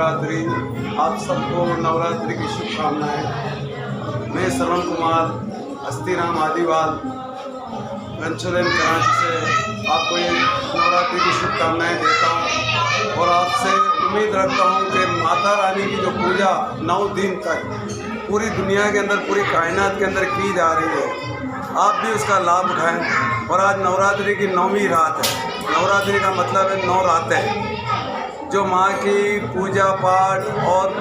नवरात्रि। आप सबको नवरात्रि की शुभकामनाएं। मैं श्रवण कुमार हस्तीराम आदिवाल गंचोलेन कराची से आपको ये नवरात्रि की शुभकामनाएं देता हूँ और आपसे उम्मीद रखता हूँ कि माता रानी की जो पूजा 9 दिन तक पूरी दुनिया के अंदर, पूरी कायनात के अंदर की जा रही है, आप भी उसका लाभ उठाएं। और आज नवरात्रि की 9वीं रात है। नवरात्रि का मतलब है 9 रातें, जो माँ की पूजा पाठ और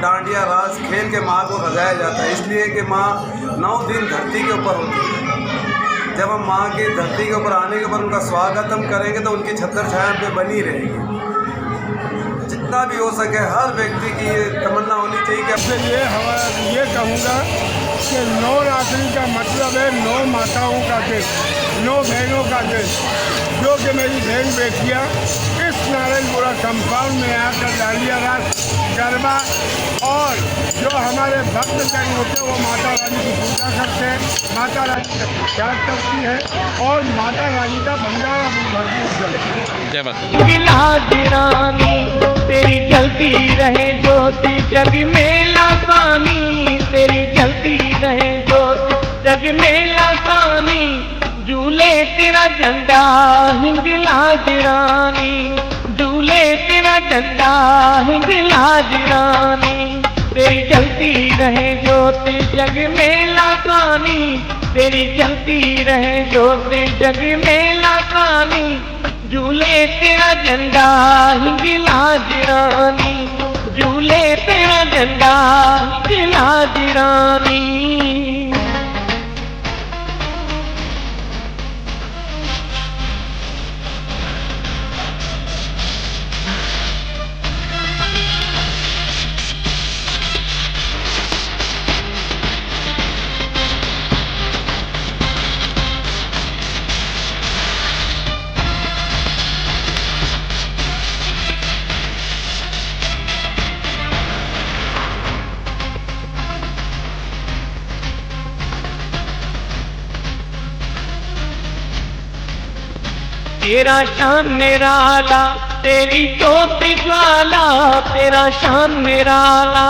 डांडिया रास खेल के माँ को सजाया जाता है, इसलिए कि माँ 9 दिन धरती के ऊपर होती है। जब हम माँ की धरती के ऊपर आने के ऊपर उनका स्वागत हम करेंगे तो उनकी छत्र छाया पे बनी रहेगी। जितना भी हो सके हर व्यक्ति की ये तमन्ना होनी चाहिए कि अपने लिए ये कहूँगा कि नवरात्रि का मतलब है 9 माताओं का दिन, 9 बहनों का दिन, जो कि मेरी बहन बेटियाँ इस नारायणपुरा कंपाउंड में आकर डालिया रास, गरबा और जो हमारे भक्त जन होते हैं वो माता रानी की पूजा करते हैं, माता रानी का प्रचार करती है और माता रानी का भंडारा भरपूर चलती है। तेरी चलती रहे ज्योति जग में लासानी, तेरी चलती रहे ज्योति जग में लासानी, झूले तेरा झंडा हिंगलाज रानी, झूले तेरा झंडा हिंगलाज रानी। तेरी चलती रहे ज्योति जग में लासानी, तेरी चलती रहे ज्योति जग में लासानी, झूले तेरा झंडा हिंगलाज रानी, झूले तेरा झंडा हिंगलाज रानी। तेरा शान निराला, तेरी ज्योति ज्वाला, तेरा शान निराला।